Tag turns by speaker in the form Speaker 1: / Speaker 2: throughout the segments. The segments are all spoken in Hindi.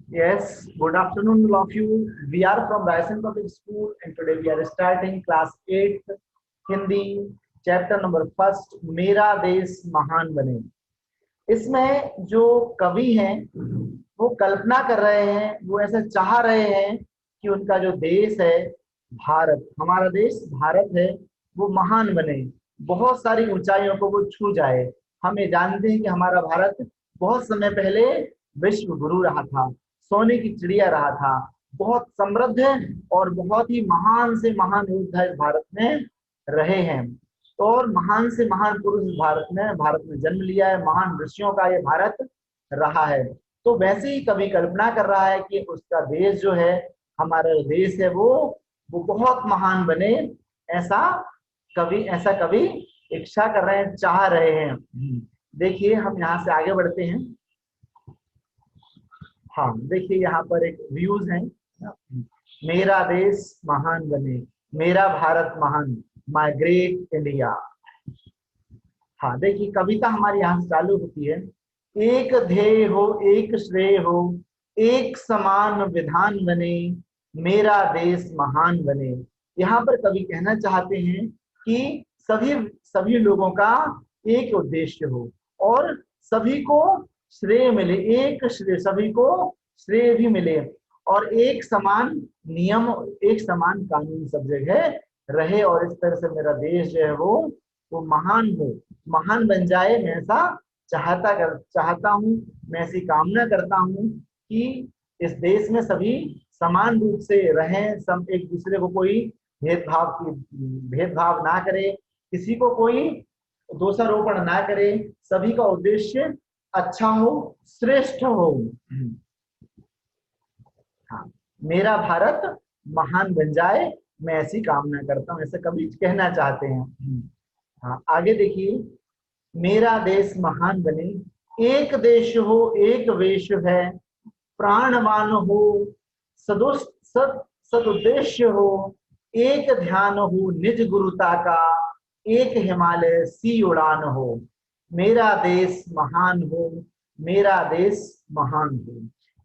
Speaker 1: Yes, good afternoon all of you. We are from Raisen Public School and today we are starting class 8th Hindi chapter number first मेरा देश महान बने। इसमें जो कवि हैं वो कल्पना कर रहे हैं, वो ऐसा चाह रहे हैं कि उनका जो देश है भारत, हमारा देश भारत है, वो महान बने, बहुत सारी ऊंचाइयों को वो छू जाए। हम ये जानते हैं कि हमारा भारत बहुत समय पहले विश्व गुरु रहा था, सोने की चिड़िया रहा था, बहुत समृद्ध और बहुत ही महान से महान योद्धा इस भारत में रहे हैं। और महान से महान पुरुष भारत में जन्म लिया है, महान ऋषियों का ये भारत रहा है। तो वैसे ही कवि कल्पना कर रहा है कि उसका देश जो है, हमारा देश है, वो बहुत महान बने। ऐसा कवि इच्छा कर रहे हैं, चाह रहे हैं। देखिए हम यहाँ से आगे बढ़ते हैं। हाँ देखिए यहाँ पर एक व्यूज है, मेरा देश महान बने, मेरा भारत महान, माय ग्रेट इंडिया। हाँ देखिए कविता हमारी यहाँ से चालू होती है, एक ध्येय हो एक श्रेय हो, एक समान विधान बने, मेरा देश महान बने। यहाँ पर कवि कहना चाहते हैं कि सभी सभी लोगों का एक उद्देश्य हो और सभी को श्रेय मिले, एक श्रेय, सभी को श्रेय भी मिले और एक समान नियम, एक समान कानून सब जगह रहे और इस तरह से मेरा देश जो है वो महान हो, महान बन जाए। मैं ऐसा चाहता हूँ, मैं ऐसी कामना करता हूँ कि इस देश में सभी समान रूप से रहें, सब एक दूसरे को कोई भेदभाव ना करे, किसी को कोई दोषारोपण ना करे, सभी का उद्देश्य अच्छा हो, श्रेष्ठ हो। हाँ, मेरा भारत महान बन जाए, मैं ऐसी कामना करता हूँ, ऐसा कवि कहना चाहते हैं। हाँ आगे देखिए, मेरा देश महान बने, एक देश हो एक वेश है, प्राणवान हो सदुद्देश्य हो, एक ध्यान हो निज गुरुता का, एक हिमालय सी उड़ान हो, मेरा देश महान हो, मेरा देश महान हो।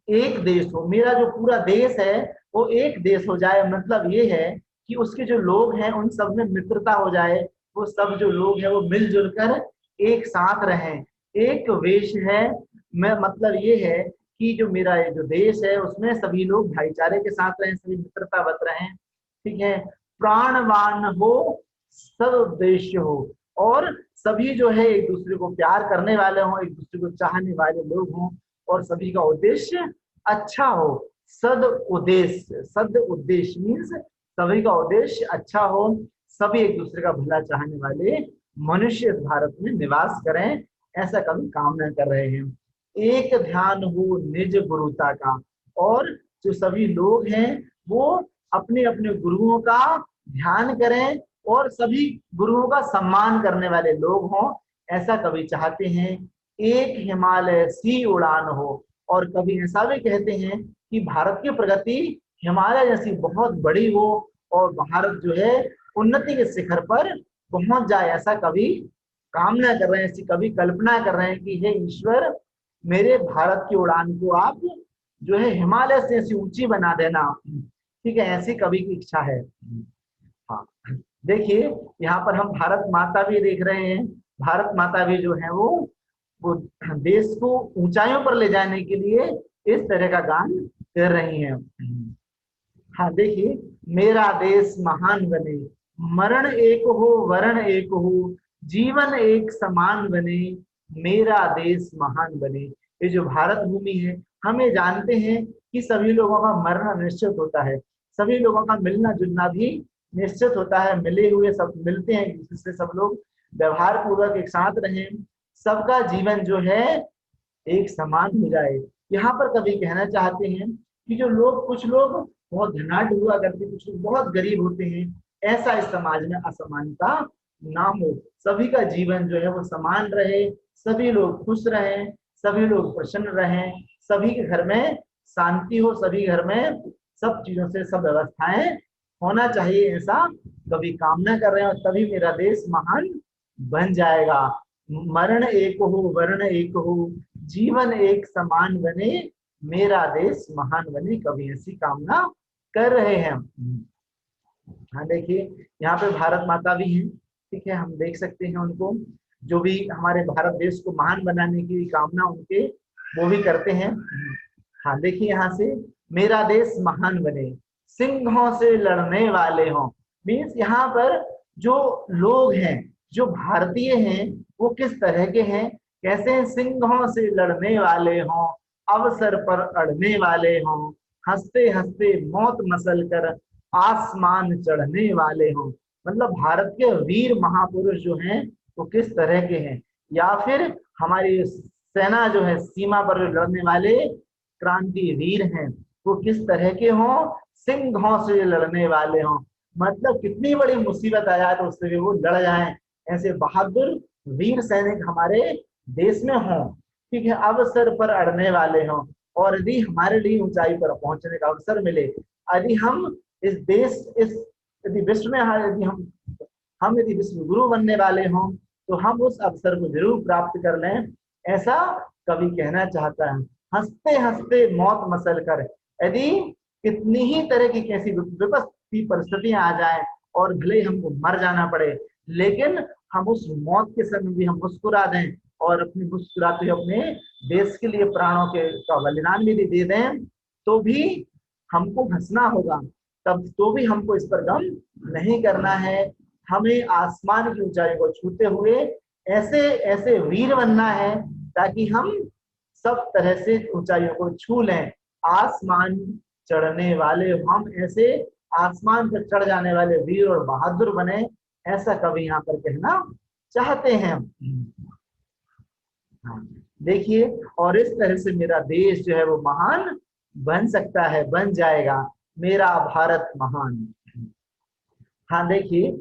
Speaker 1: एक देश हो, मेरा जो पूरा देश है वो एक देश हो जाए, मतलब ये है कि उसके जो लोग हैं उन सब में मित्रता हो जाए, वो सब जो लोग हैं वो मिलजुल कर एक साथ रहें। एक वेश है, मैं मतलब ये है कि जो मेरा ये जो देश है उसमें सभी लोग भाईचारे के साथ रहें, सभी मित्रतावत रहें, ठीक है। प्राणवान हो सदुद्देश्य हो, और सभी जो है एक दूसरे को प्यार करने वाले हों, एक दूसरे को चाहने वाले लोग हों और सभी का उद्देश्य अच्छा हो। सद उद्देश्य मीन्स सभी का उद्देश्य अच्छा हो, सभी एक दूसरे का भला चाहने वाले मनुष्य इस भारत में निवास करें, ऐसा कभी कामना कर रहे हैं। एक ध्यान हो निज गुरुता का, और जो सभी लोग हैं वो अपने अपने गुरुओं का ध्यान करें और सभी गुरुओं का सम्मान करने वाले लोग हों, ऐसा कभी चाहते हैं। एक हिमालय सी उड़ान हो, और कभी ऐसा भी कहते हैं कि भारत की प्रगति हिमालय जैसी बहुत बड़ी हो और भारत जो है उन्नति के शिखर पर पहुंच जाए, ऐसा कभी कामना कर रहे हैं, ऐसी कभी कल्पना कर रहे हैं कि हे ईश्वर, मेरे भारत की उड़ान को आप जो है हिमालय से ऐसी ऊंची बना देना, ठीक है, ऐसी कवि की इच्छा है। हाँ देखिए यहाँ पर हम भारत माता भी देख रहे हैं, भारत माता भी जो है वो देश को ऊंचाइयों पर ले जाने के लिए इस तरह का गान कर रही हैं। हाँ देखिए, मेरा देश महान बने, मरण एक हो वरण एक हो, जीवन एक समान बने, मेरा देश महान बने। ये जो भारत भूमि है, हम ये जानते हैं कि सभी लोगों का मरना निश्चित होता है, सभी लोगों का मिलना जुलना भी निश्चित होता है, मिले हुए सब मिलते हैं, जिससे सब लोग व्यवहार पूर्वक एक साथ रहें, सबका जीवन जो है एक समान हो जाए। यहाँ पर कभी कहना चाहते हैं कि जो लोग, कुछ लोग बहुत धनाढ्य हुआ करते, कुछ लोग बहुत गरीब होते हैं, ऐसा इस समाज में असमानता ना हो, सभी का जीवन जो है वो समान रहे, सभी लोग खुश रहें, सभी लोग प्रसन्न रहें, सभी के घर में शांति हो, सभी घर में सब चीजों से सब व्यवस्थाएं होना चाहिए, ऐसा कभी कामना कर रहे हैं, और तभी मेरा देश महान बन जाएगा। मरण एक हो वर्ण एक हो, जीवन एक समान बने, मेरा देश महान बने, कवि ऐसी कामना कर रहे हैं। हाँ देखिए, यहाँ पे भारत माता भी हैं, ठीक है, हम देख सकते हैं उनको, जो भी हमारे भारत देश को महान बनाने की कामना उनके वो भी करते हैं। हाँ देखिए यहाँ से, मेरा देश महान बने, सिंहों से लड़ने वाले हों। मीन्स यहाँ पर जो लोग हैं, जो भारतीय हैं, वो किस तरह के हैं, कैसे सिंहों से लड़ने वाले हों, अवसर पर अड़ने वाले हों, हंसते हंसते मौत मसल कर आसमान चढ़ने वाले हों। मतलब भारत के वीर महापुरुष जो हैं वो किस तरह के हैं, या फिर हमारी सेना जो है, सीमा पर लड़ने वाले क्रांति वीर हैं, वो किस तरह के हों, सिंहों से लड़ने वाले हों। मतलब कितनी बड़ी मुसीबत आ जाए तो उससे वो लड़ जाएं, ऐसे बहादुर वीर सैनिक हमारे देश में हों, ठीक है, अवसर पर अड़ने वाले हों। और यदि हमारे लिए ऊंचाई पर पहुंचने का अवसर मिले, यदि हम इस देश, इस यदि विश्व में, यदि हम यदि विश्व गुरु बनने वाले हों, तो हम उस अवसर को जरूर प्राप्त कर लें, ऐसा कवि कहना चाहता है। हंसते हंसते मौत मसल कर, यदि कितनी ही तरह की कैसी विपत्ति परिस्थितियां आ जाए और भले ही हमको मर जाना पड़े, लेकिन हम उस मौत के समय भी हम मुस्कुरा दें और अपनी मुस्कुराते हुए अपने देश के लिए प्राणों के का बलिदान भी दे दें, तो भी हमको हंसना होगा, तब तो भी हमको इस पर गम नहीं करना है। हमें आसमान की ऊंचाई को छूते हुए ऐसे ऐसे वीर बनना है, ताकि हम सब तरह से ऊंचाइयों को छू लें। आसमान चढ़ने वाले हम, ऐसे आसमान पर चढ़ जाने वाले वीर और बहादुर बने, ऐसा कवि यहाँ पर कहना चाहते हैं। हाँ देखिए, और इस तरह से मेरा देश जो है वो महान बन सकता है, बन जाएगा, मेरा भारत महान। हाँ देखिए,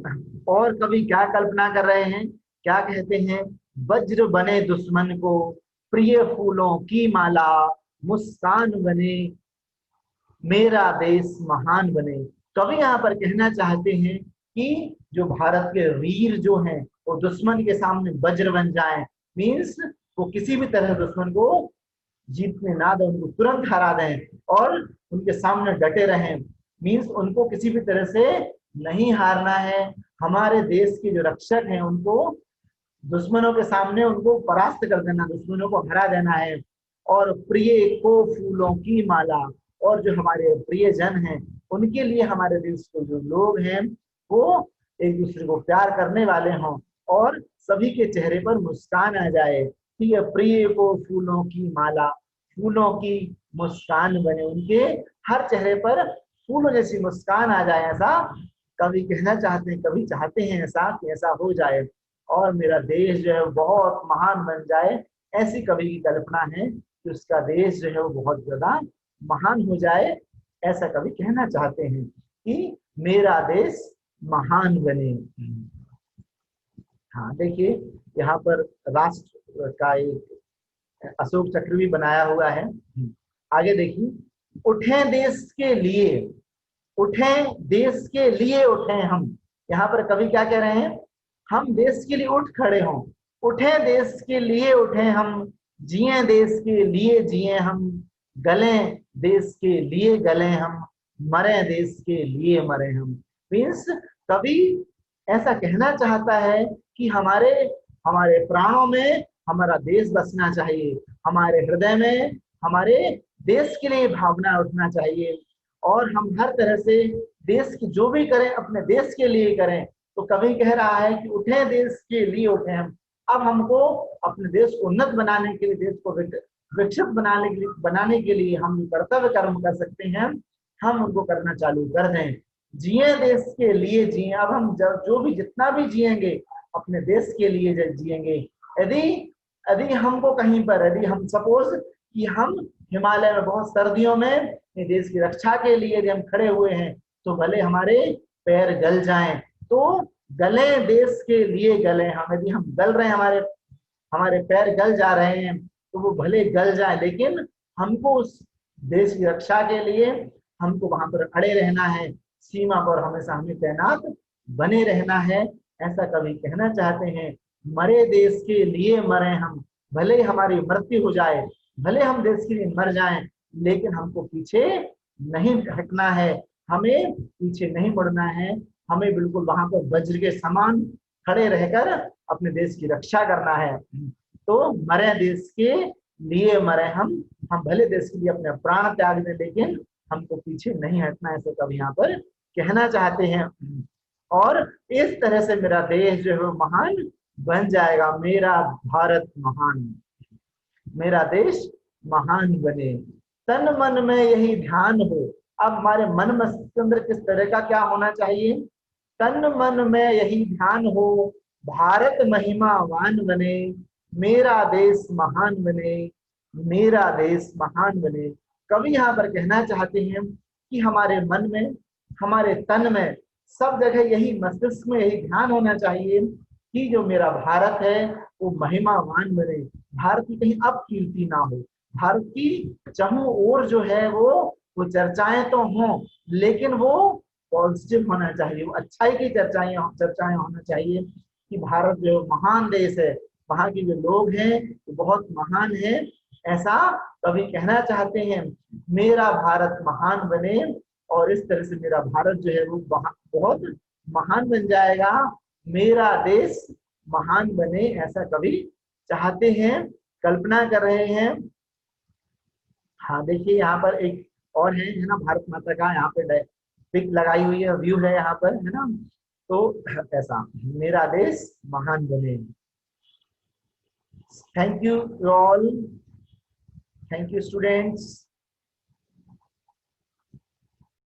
Speaker 1: और कवि क्या कल्पना कर रहे हैं, क्या कहते हैं, वज्र बने दुश्मन को प्रिय फूलों की माला, मुस्कान बने मेरा देश महान बने। कवि यहाँ पर कहना चाहते हैं कि जो भारत के वीर जो हैं वो दुश्मन के सामने वज्र बन जाएं, मीन्स वो किसी भी तरह दुश्मन को जीतने ना दें, उनको तुरंत हरा दें और उनके सामने डटे रहें। मीन्स उनको किसी भी तरह से नहीं हारना है। हमारे देश के जो रक्षक हैं उनको दुश्मनों के सामने उनको परास्त कर देना, दुश्मनों को हरा देना है। और प्रिय को फूलों की माला, और जो हमारे प्रिय जन हैं उनके लिए हमारे देश के जो लोग हैं वो एक दूसरे को प्यार करने वाले हों और सभी के चेहरे पर मुस्कान आ जाए। ठीक है, प्रिय को फूलों की माला, फूलों की मुस्कान बने, उनके हर चेहरे पर फूलों जैसी मुस्कान आ जाए, ऐसा कवि कहना चाहते हैं, कवि चाहते हैं ऐसा कि ऐसा हो जाए और मेरा देश जो है बहुत महान बन जाए। ऐसी कवि की कल्पना है कि उसका देश जो है वो बहुत ज्यादा महान हो जाए, ऐसा कवि कहना चाहते हैं कि मेरा देश महान बने। हाँ देखिए, यहाँ पर राष्ट्र का एक अशोक चक्र भी बनाया हुआ है। आगे देखिए, उठे देश के लिए, उठे देश के लिए उठे हम। यहाँ पर कवि क्या कह रहे हैं, हम देश के लिए उठ खड़े हों, उठे देश के लिए उठे हम, जिए देश के लिए जिए हम, गले देश के लिए गले हम, मरे देश के लिए मरे हम। मीन्स कवि ऐसा कहना चाहता है कि हमारे हमारे प्राणों में हमारा देश बसना चाहिए, हमारे हृदय में हमारे देश के लिए भावना उठना चाहिए और हम हर तरह से देश की जो भी करें अपने देश के लिए करें। तो कवि कह रहा है कि उठे देश के लिए उठे हम। अब हमको अपने देश को उन्नत बनाने के लिए, देश को विकसित बनाने के लिए हम कर्तव्य कर्म कर सकते हैं, हम उनको करना चालू कर दें। जिए देश के लिए जिए। अब हम जो भी जितना भी जिएंगे अपने देश के लिए जिएंगे। यदि यदि हमको कहीं पर, यदि हम सपोज कि हम हिमालय में बहुत सर्दियों में देश की रक्षा के लिए यदि हम खड़े हुए हैं, तो भले हमारे पैर गल जाएं, तो गले देश के लिए गले हम। यदि हम गल रहे हैं, हमारे पैर गल जा रहे हैं, तो वो भले गल जाए, लेकिन हमको उस देश की रक्षा के लिए हमको वहां पर अड़े रहना है, सीमा पर हमेशा हमें तैनात बने रहना है, ऐसा कवि कहना चाहते हैं। मरे देश के लिए मरे हम, भले हमारी मृत्यु हो जाए, भले हम देश के लिए मर जाएं, लेकिन हमको पीछे नहीं हटना है, हमें पीछे नहीं मुड़ना है, हमें बिल्कुल वहां पर वज्र के समान खड़े रहकर अपने देश की रक्षा करना है। तो मरे देश के लिए मरे हम भले देश के लिए अपने प्राण त्याग दें, लेकिन हमको पीछे नहीं हटना, ऐसे कभी यहाँ पर कहना चाहते हैं। और इस तरह से मेरा देश जो है वो महान बन जाएगा, मेरा भारत महान, मेरा देश महान बने। तन मन में यही ध्यान हो। अब हमारे मन मस्तिष्क के अंदर किस तरह का क्या होना चाहिए? तन मन में यही ध्यान हो, भारत महिमावान बने, मेरा देश महान बने, मेरा देश महान बने। कवि यहाँ पर कहना चाहते हैं कि हमारे मन में, हमारे तन में, सब जगह यही मस्तिष्क में यही ध्यान होना चाहिए कि जो मेरा भारत है वो महिमावान बने, भारत की कहीं अपकीर्ति ना हो, भारत की चारों ओर जो है वो चर्चाएं तो हों, लेकिन वो पॉजिटिव होना चाहिए, वो अच्छाई की चर्चाएं चर्चाएं होना चाहिए कि भारत जो महान देश है, वहाँ के जो लोग हैं वो बहुत महान है, ऐसा कभी कहना चाहते हैं। मेरा भारत महान बने, और इस तरह से मेरा भारत जो है वो बहुत महान बन जाएगा, मेरा देश महान बने, ऐसा कभी चाहते हैं, कल्पना कर रहे हैं। हाँ देखिए यहाँ पर एक और है ना, भारत माता का यहाँ पे पिक लगाई हुई है, व्यू है यहाँ पर, है ना। तो ऐसा मेरा देश महान बने। Thank you all, thank you students.